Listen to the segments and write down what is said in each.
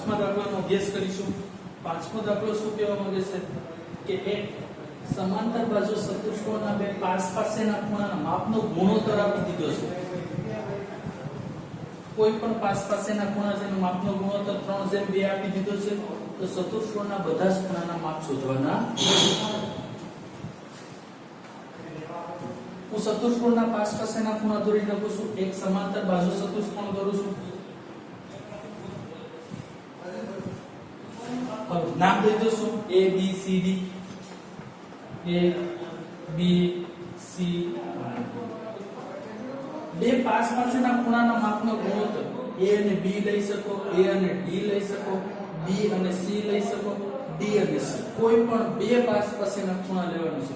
પાંચમા દાખલાનો અભ્યાસ કરીશું। પાંચમો દાખલો શું કહેવા માંગે છે કે એક સમાંતર બાજુ ચતુષ્કોણના બે પાસ પાસેના ખૂણાના માપનો ગુણોત્તર આપી દીધો છે। કોઈ પણ પાસ પાસેના ખૂણા જેનો માપનો ગુણોત્તર 3:2 આપી દીધો છે તો ચતુષ્કોણના બધા જ ખૂણાના માપ શોધવાના। હું ચતુષ્કોણના પાસ પાસેના ખૂણા દોરી નાખું છું। એક સમાંતર બાજુ ચતુષ્કોણ દોરું છું। નામ દઈ દો છું A B C D A B C બે પાસ પાસેના ખૂણાના માપનો ગુણોત્તર A અને B લઈ શકો, A અને D લઈ શકો, B અને C લઈ શકો, D અને C કોઈ પણ બે પાસ પાસેના ખૂણા લેવાનું છે।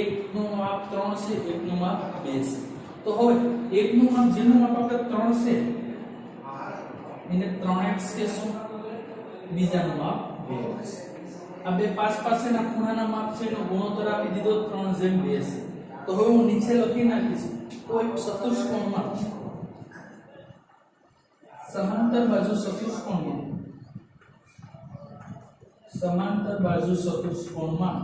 એકનું માપ 3 છે, એકનું માપ 2 છે। તો હવે એકનું માપ જેનું માપ આપણે 3 છે એને 3x કહેશું, બીજાનું માપ 2x। આ બે પાસ પાસેના ખૂણાના માપ છે એનો ગુણોત્તર આપી દીધો 3:2 છે। તો હવે હું નીચે લખી નાખીશ કોઈ ચતુષ્કોણમાં સમાંતર બાજુ ચતુષ્કોણમાં સમાંતર બાજુ ચતુષ્કોણમાં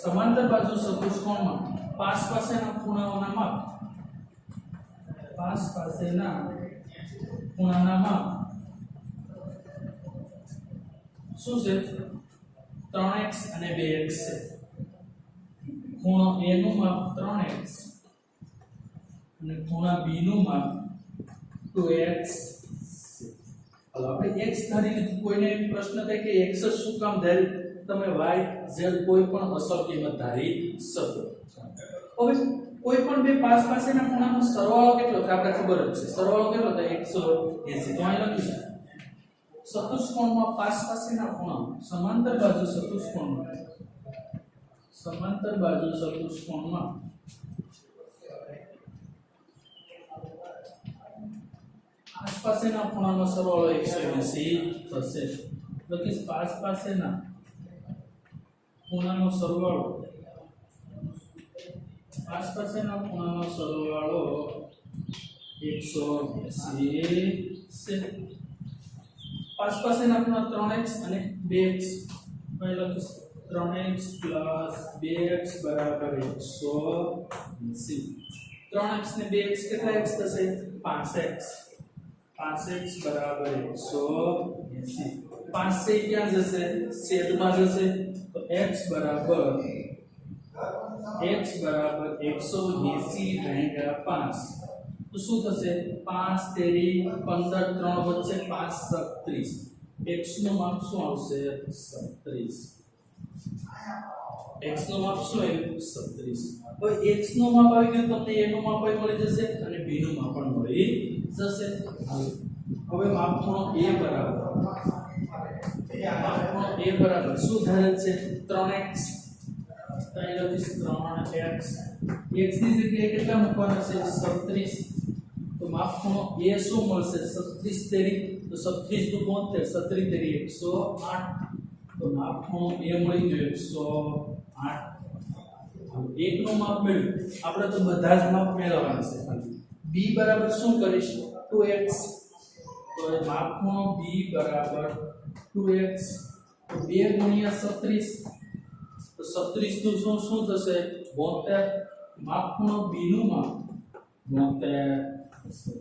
સમાંતર બાજુ ચતુષ્કોણમાં પાસ પાસેના ખૂણાઓના માપ પાસ પાસેના ખૂણાના માપ શું છે 3x અને 2x છે। ખૂણો A નું માપ 3x અને ખૂણા B નું માપ 2x છે। હવે આપણે x ધારી લીધું। કોઈને પ્રશ્ન થાય કે x શું કામ ધારી, તમે y z કોઈ પણ અસર કિંમત ધારી શકો। હવે કોઈ પણ બે પાસ પાસેના ખૂણાનો સરવાળો કેટલો થાય આપણે ખબર જ છે। સરવાળો કેટલો થાય 180। તો અહીં લખીશું ચતુષ્કોણમાં પાસ પાસેના ખૂણા સમાંતર બાજુ ચતુષ્કોણમાં આસપાસના ખૂણાનો સરવાળો 180 થશે। લખીશ પાસ પાસેના ખૂણાનો સરવાળો 180 છે। પાસ પાસેના ખૂણા 3x અને 2x અહીં લખીશ 3x + 2x બરાબર 180। 3x ને 2x કેટલા x થશે 5x 5x બરાબર 180। 5 से ક્યાં જશે છેદમાં જશે તો x બરાબર 180 × 5 તો શું થશે 5 તેરી 15 3 વચ્ચે 5 36 x નું માપ શું આવશે 36। x નું માપ શું આવ્યું 36। હવે x નું માપ આવી ગયું તમને a નું માપ પણ મળી જશે અને b નું માપ પણ મળી જશે। હવે માપ ખૂણો a બરાબર શું ધારેલ છે 3x તો અહીં લખીશ 3x x ની જગ્યાએ કેટલા મૂકવાના છે 36। તો માપ ખૂણો a શું મળશે 36 તેરી તો 36 દુ 72 37 તેરી 108 તો માપ ખૂણો a મળી ગયો 108। એક નું માપ મળ્યું આપણે તો બધા જ માપ મેળવવાના છે। b બરાબર શું કરીશ 2x તો એ માપ ખૂણો b બરાબર 2x તો 2 × 36 તો 36 નું શું થશે 72। માપ ખૂણો b નું માપ 72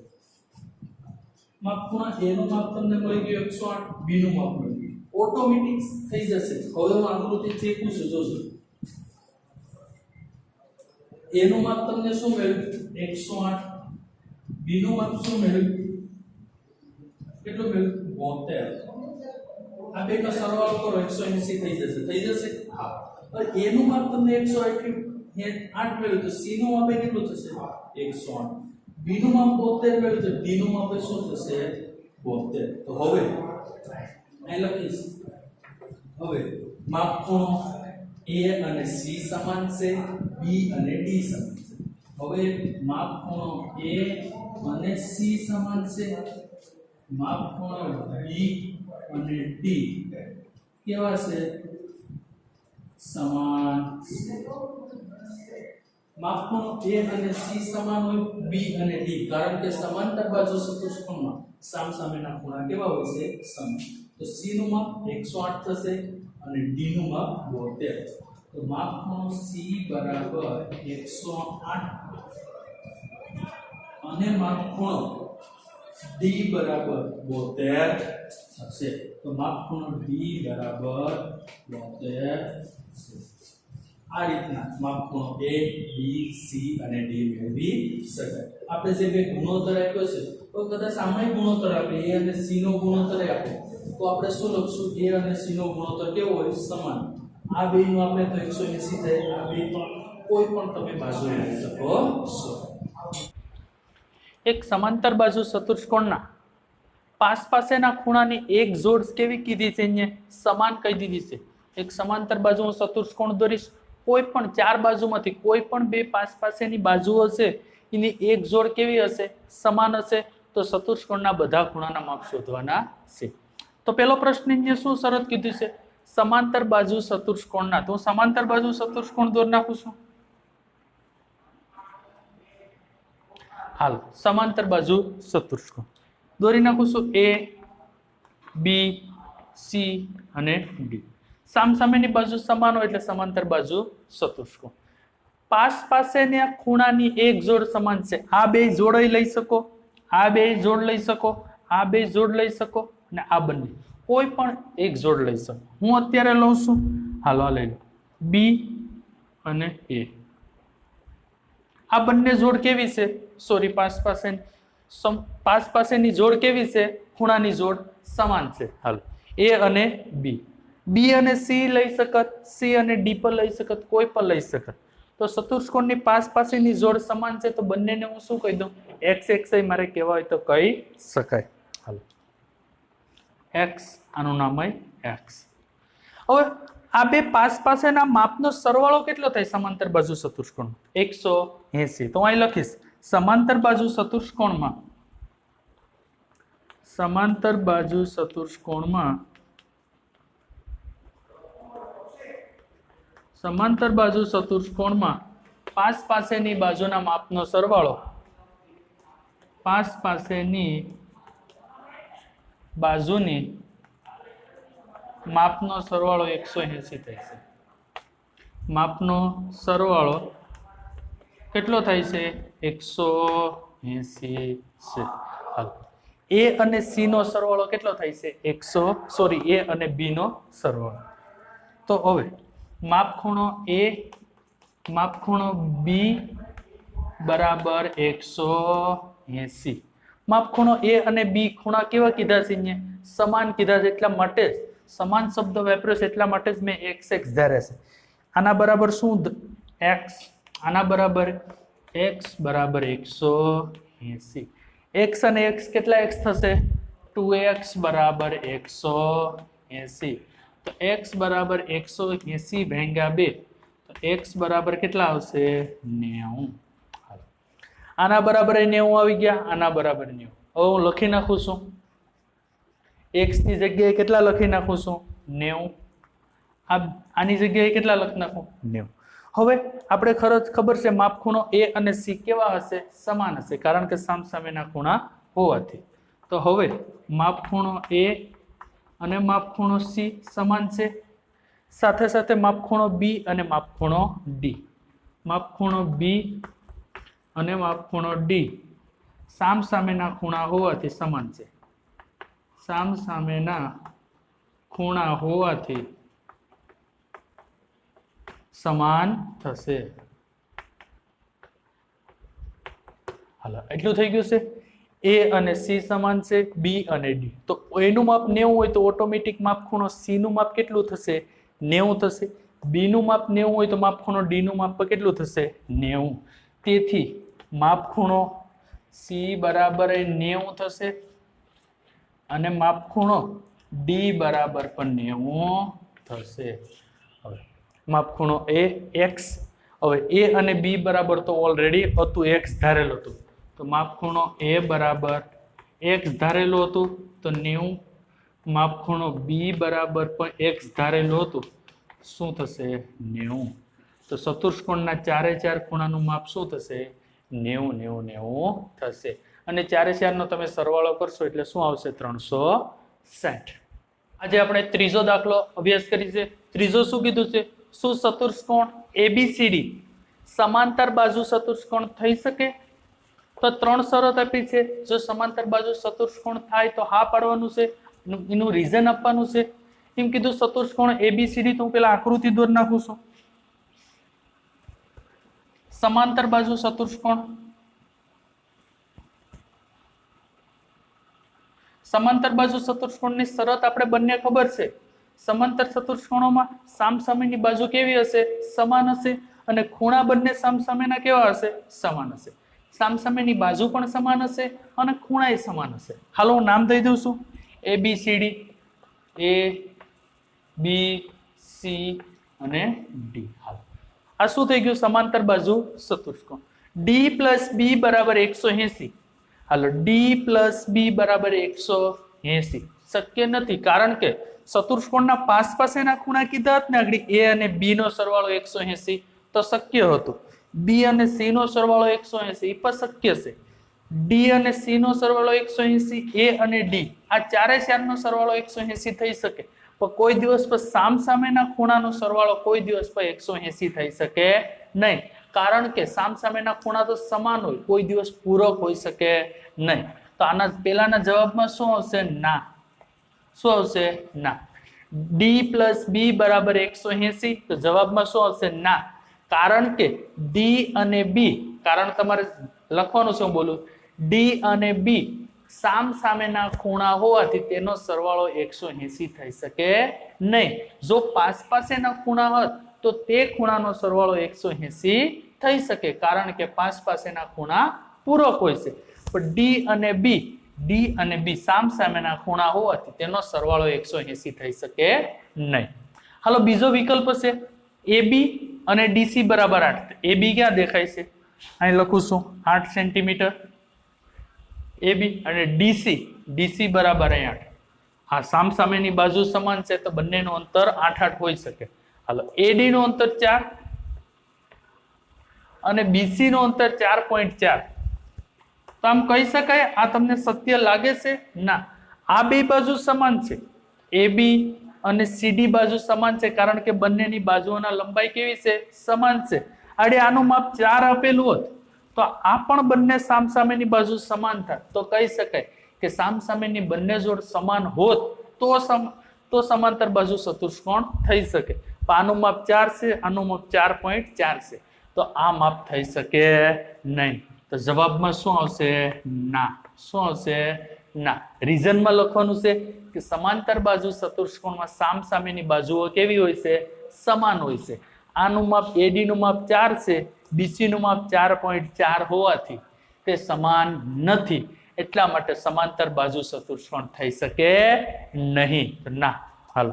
માપ ખૂણા a નું માપ તમને મળી ગયું 108 b નું માપ મળી ગયું ઓટોમેટિક થઈ જશે। હવે હું આકૃતિ ચેકું છું જોજો a નું માપ તમને શું મળ્યું 108 b નું માપ શું મળ્યું કેટલું મળ્યું 72। આ બેનો સરવાળો કરો 180 થઈ જશે હા। હવે a નું માપ તમને 108 મળ્યું તો c નું માપ કેટલું થશે 108। b નું માપ 72 મળ્યું તો d નું માપ શું થશે 72। તો હવે અહીં લખીશ હવે માપ ખૂણો a અને c સમાન છે b અને d સમાન છે। હવે માપ ખૂણો a અને c સમાન છે માપ ખૂણો b અને d કેવા છે સમાન છે। માપખૂણો A અને C સમાન હોય, B અને D, કારણ કે સમાંતર બાજુ ચતુષ્કોણમાં સામસામેના ખૂણા કેવા હોય છે? સમાન. તો C નું માપ 108 થશે અને D નું માપ 72. તો માપખૂણો C બરાબર 108 અને માપખૂણો D બરાબર 72 થશે. તો માપખૂણો D બરાબર 72 છે. આ રીતના માપખૂણો A, B, C અને D મેળવી શકાય. આપણે જે બે ગુણોત્તર આપ્યો છે, તો કદાચ સામાન્ય ગુણોત્તર આપે A અને C નો ગુણોત્તર આપે, તો આપણે શું લખશું? A અને C નો ગુણોત્તર કેવો હોય? સમાન. આ બેનું આપણે તો 180 થાય. આ બે પણ કોઈ પણ તમે બાજુ લઈ શકો છો. એક સમાંતર બાજુ ચતુષ્કોણના પાસ પાસેના ખૂણાની એક જોડ કેવી કીધી છે? અહીંયા સમાન કહી દીધી છે. એક સમાંતર બાજુ હું ચતુષ્કોણ દોરીશ, કોઈ પણ ચાર બાજુમાંથી કોઈ પણ બે પાસ પાસેની બાજુઓ છે એની એક જોડ કેવી હશે? સમાન હશે. તો ચતુષ્કોણના બધા ખૂણાના માપ શોધવાના છે. તો પહેલો પ્રશ્ન અહીંયા શું શરત કીધી છે? સમાંતર બાજુ ચતુષ્કોણના. તો હું સમાંતર બાજુ ચતુષ્કોણ દોરી નાખું છું. હાલ સમાંતર બાજુ ચતુષ્કોણ દોરી નાખું છું. A, B, C અને D. સામસામેની બાજુ સમાન હોય એટલે સમાંતર બાજુ ચતુષ્કોણ. પાસ પાસેના ખૂણાની એક જોડ સમાન છે. આ બે જોડ લઈ શકો, આ બે જોડ લઈ શકો, આ બે જોડ લઈ શકો અને આ બંને કોઈ પણ એક જોડ લઈ શકો. હું અત્યારે લઉં છું. હાલો આ લઈ લો, B અને A. આ બંને જોડ કેવી છે? સોરી, પાસ પાસેની જોડ કેવી છે? ખૂણાની જોડ સમાન છે. હાલો, A અને B, B અને C લઈ શકત, C અને D પર લઈ શકત, કોઈ પણ લઈ શકત. તો ચતુષ્કોણની પાસ પાસેની જોડ સમાન છે, તો બંનેને હું શું કહી દઉં? x x મારે કહેવા હોય તો કહી શકાય. હાલો, x, આનું નામ હોય x. હવે આ બે પાસ પાસેના માપનો સરવાળો કેટલો થાય સમાંતર બાજુ ચતુષ્કોણ? 180. તો અહીં લખીશ સમાંતર બાજુ ચતુષ્કોણમાં, સમાંતર બાજુ ચતુષ્કોણમાં, સમાંતર બાજુ ચતુષ્કોણમાં પાસ પાસેની બાજુના માપનો સરવાળો, પાસ પાસેની બાજુની માપનો સરવાળો 180 થાય છે. માપનો સરવાળો કેટલો થાય છે? 180 છે. હાલ, A અને C નો સરવાળો કેટલો થાય છે? A અને B નો સરવાળો. તો હવે માપખૂણો A, માપખૂણો B બરાબર 180. માપખૂણો A અને B ખૂણા કેવા કીધા છે? અહીંયા સમાન કીધા છે. એટલા માટે જ સમાન શબ્દ વાપર્યો છે, એટલા માટે જ મેં x x ધારે છે. આના બરાબર શું? x. આના બરાબર x બરાબર 180. x અને x કેટલા x થશે? 2x બરાબર 180. તો x બરાબર 180 ભાગ્યા 2, તો x બરાબર કેટલા આવશે? 90. આના બરાબર 90 આવી ગયા, આના બરાબર 90. હવે હું લખી નાખું છું. x ની જગ્યાએ કેટલા લખી નાખું છું? 90. આની જગ્યાએ કેટલા લખી નાખું? 90. હવે આપણે ખબર છે માપખૂણો A અને C કેવા હશે? સમાન હશે, કારણ કે સામસામેના ખૂણા હોવાથી. તો હવે માપખૂણો A અને માપખૂણો C સમાન છે. સાથે સાથે માપખૂણો B અને માપખૂણો D, માપખૂણો B અને માપખૂણો D સામસામેના ખૂણા હોવાથી સમાન છે. સામસામેના ખૂણા હોવાથી સમાન થશે. હાલો, એટલું થઈ ગયું છે. A અને C સમાન છે, B અને D. તો એનું માપ 90 હોય તો ઓટોમેટિક માપખૂણો C નું માપ કેટલું થશે? 90 થશે. B નું માપ 90 હોય તો માપખૂણો D નું માપ કેટલું થશે? 90. તેથી માપખૂણો C બરાબર 90 થશે અને માપખૂણો D બરાબર પણ 90 થશે. હવે માપખૂણો A x. હવે A અને B બરાબર તો ઓલરેડી હતું, x ધારેલું હતું. તો માપખૂણો A બરાબર x ધારેલું હતું તો 90. માપખૂણો B બરાબર પણ x ધારેલું હતું, શું થશે? 90. તો ચતુષ્કોણના ચારે ચાર ખૂણાનું માપ શું થશે? 90 90 90 થશે. અને ચારે ચારનો તમે સરવાળો કરશો એટલે શું આવશે? 360. આજે આપણે ત્રીજો દાખલો અભ્યાસ કરી છે. ત્રીજો શું કીધું છે? શું ચતુષ્કોણ એબીસીડી સમાંતર બાજુ ચતુષ્કોણ થઈ શકે? તો 3 શરત આપી છે. જો સમાંતર બાજુ ચતુષ્કોણ થાય તો હા પાડવાનું છે, એનું રીઝન આપવાનું છે. એમ કીધું ચતુષ્કોણ એબીસીડી. તો હું પેલા આકૃતિ દોરી નાખું છું. સમાંતર બાજુ ચતુષ્કોણ, સમાંતર બાજુ ચતુષ્કોણની શરત આપણે બંને ખબર છે. સમાંતર ચતુષ્કોણોમાં સામસામેની બાજુ કેવી હશે? સમાન હશે. અને ખૂણા બંને સામસામેના કેવા હશે? સમાન હશે. સામસામેની બાજુ પણ સમાન હશે અને ખૂણાય સમાન હશે. હાલો હું નામ દઈ દઉં છું. એબીસીડી, એ બી સી અને ડી. હાલ આ શું થઈ ગયું? સમાંતર બાજુ ચતુષ્કોણ. ડી પ્લસ બી બરાબર 180. હાલો ડી પ્લસ બી બરાબર 180 શક્ય નથી, કારણ કે ચતુષ્કોણના પાસ પાસેના ખૂણા કીધા હતા ને આગળ, એ અને બી નો સરવાળો 180 તો શક્ય હતું. બી અને સી નો સરવાળો 180 એ પણ શક્ય છે. ડી અને સી નો સરવાળો 180, એ અને ડી આ ચારે ચારનો સરવાળો 180 થઈ શકે. પણ કોઈ દિવસ પર સામસામેના ખૂણાનો સરવાળો કોઈ દિવસ પર 180 થઈ શકે નહીં, કારણ કે સામસામેના ખૂણા તો સમાન હોય, કોઈ દિવસ પૂરક હોઈ શકે નહીં. તો આના પહેલાના જવાબમાં શું આવશે? ના. શું આવશે? ના. ડી પ્લસ બી બરાબર 180 તો જવાબમાં શું આવશે? ના. કારણ કે ડી અને બી, કારણ તમારે લખવાનું છે, હું બોલું ડી અને બી સામસામેના ખૂણા હોવાથી તેનો સરવાળો 180 થઈ શકે નહીં. જો પાસ પાસેના ખૂણા હોત તો તે ખૂણાનો સરવાળો 180 થઈ શકે, કારણ કે પાસ પાસેના ખૂણા પૂરક હોય છે. પણ ડી અને બી સામસામેના ખૂણા હોવાથી તેનો સરવાળો 180 થઈ શકે નહીં. હાલો બીજો વિકલ્પ છે એબી અને ડીસી બરાબર 8. એબી ક્યાં દેખાય છે? અહીં લખું છું 8 સેન્ટીમીટર. એબી અને ડીસી બરાબર 8. હા, સામસામેની બાજુ સમાન છે તો બંનેનું અંતર 8 8 હોઈ શકે. હાલો એડી નું અંતર 4 અને બીસી નું અંતર 4.4. તો આમ કહી શકાય આ તમને સત્ય લાગે છે? ના. આ બે બાજુ સમાન છે. એબી અને સીડી બાજુ સમાન છે, કારણ કે બંનેની બાજુઓના લંબાઈ કેવી છે? સમાન છે. આડે આનું માપ 4 આપેલું હોત તો આ પણ બંને સામસામેની બાજુ સમાન થાય તો કહી શકાય કે સામસામેની બંને જોડ સમાન હોત તો સમાંતર બાજુ ચતુષ્કોણ થઈ શકે. પણ આનું માપ 4 છે, આનું માપ 4.4 છે, તો આ માપ થઈ શકે નહીં. તો જવાબમાં શું આવશે? ના. શું આવશે? ના. રીઝનમાં લખવાનું છે કે સમાંતર બાજુ ચતુષ્કોણમાં સામસામેની બાજુઓ કેવી હોય છે? સમાન હોય છે. આનું માપ એડી નું માપ 4 છે, બીસી નું માપ 4.4 હોવાથી તે સમાન નથી, એટલા માટે સમાંતર બાજુ ચતુષ્કોણ થઈ શકે નહીં. ના. હાલો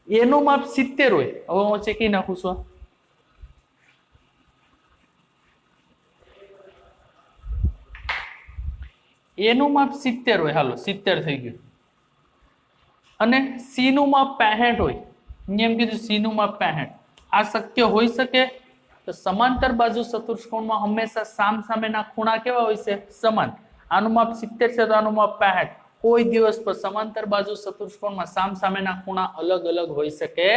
એનું માપ 70 હોય. હવે હું ચેકી નાખું છું. એનું માપ 70 હોય. હાલો 70 થઈ ગયું. અને સી નું માપ 65 હોય. એમ કીધું સી નું માપ 65. આ શક્ય હોઈ શકે? તો સમાંતર બાજુ ચતુષ્કોણમાં હંમેશા સામસામેના ખૂણા કેવા હોય છે? સમાન. આનું માપ 70 છે તો આનું માપ 65. કોઈ દિવસ પર સમાંતર બાજુ ચતુષ્કોણમાં સામસામેના ખૂણા અલગ અલગ હોઈ શકે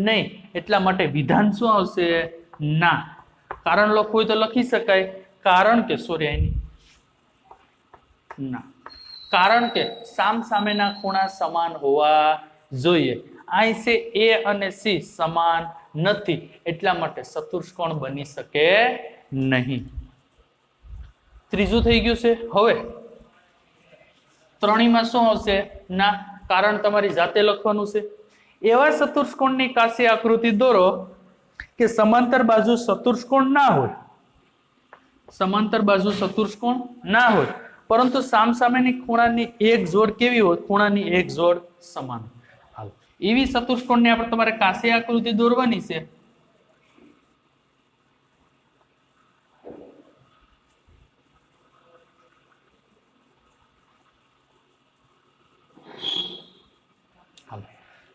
નહીં. એટલા માટે વિધાન શું આવશે? ના. કારણ લખવું હોય તો લખી શકાય. કારણ કે ના, કારણ કે સામસામેના ખૂણા સમાન હોવા જોઈએ. અહીં છે એ અને સી સમાન નથી, એટલા માટે ચતુષ્કોણ બની શકે નહીં. ત્રીજું થઈ ગયું છે. હવે ત્રણેયમાં શું આવશે? ના. કારણ તમારી જાતે લખવાનું છે. એવા ચતુષ્કોણની કાશી આકૃતિ દોરો કે સમાંતર બાજુ ચતુષ્કોણ ના હોય. સમાંતર બાજુ ચતુષ્કોણ ના હોય, પરંતુ સામસામેની ખૂણાની એક જોડ કેવી હોય? ખૂણાની એક જોડ સમાન. હાલો એવી ચતુષ્કોણની આપણે તમારે કાશી આકૃતિ દોરવાની છે.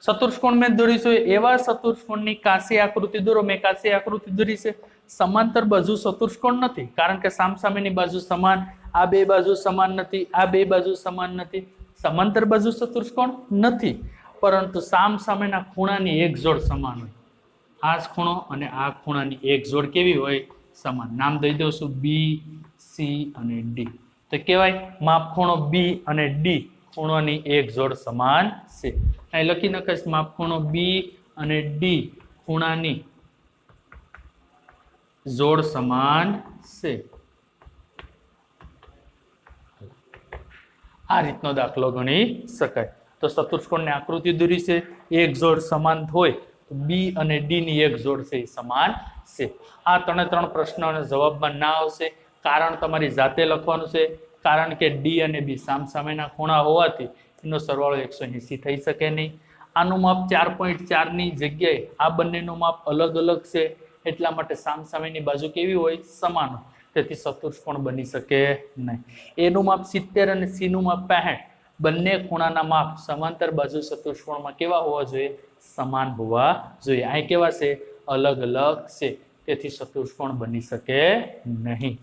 ચતુષ્કોણ મેં દોરીશું એવા ચતુષ્કોણની કાશી આકૃતિ દોરો. મેં કાશી આકૃતિ દોરી છે. સમાંતર બાજુ ચતુષ્કોણ નથી, કારણ કે સામસામેની બાજુ સમાન, આ બે બાજુ સમાન નથી, આ બે બાજુ સમાન નથી. સમાંતર બાજુ ચતુષ્કોણ નથી, પરંતુ સામસામેના ખૂણાની એક જોડ સમાન હોય. આ જ ખૂણો અને આ ખૂણાની એક જોડ કેવી હોય? સમાન. નામ દઈ દઉં છું બી, સી અને ડી. તો કહેવાય માપખૂણો બી અને ડી ખૂણોની એક જોડ સમાન છે. અહીં લખી નખાશ માપખૂણો બી અને ડી ખૂણાની જોડ સમાન છે. આ રીતનો દાખલો ગણી શકાય. તો ચતુષ્કોણની આકૃતિ દોરી છે, એક જોડ સમાન હોય તો બી અને ડી ની એક જોડ છે એ સમાન છે. આ ત્રણ પ્રશ્નોના જવાબમાં ના આવશે, કારણ તમારી જાતે લખવાનું છે, કારણ કે ડી અને બી સામસામેના ખૂણા હોવાથી એનો સરવાળો 180 થઈ શકે નહીં. આનું માપ 4.4 ની જગ્યાએ આ બંનેનું માપ અલગ અલગ છે, એટલા માટે સામસામેની બાજુ કેવી હોય? સમાન હોય. તેથી ચતુષ્કોણ બની શકે નહીં. એનું માપ 70 અને સી નું માપ 65. બંને ખૂણાના માપ સમાંતર બાજુ ચતુષ્કોણમાં કેવા હોવા જોઈએ? સમાન હોવા જોઈએ. અહીં કેવા છે? અલગ અલગ છે. તેથી ચતુષ્કોણ બની શકે નહીં.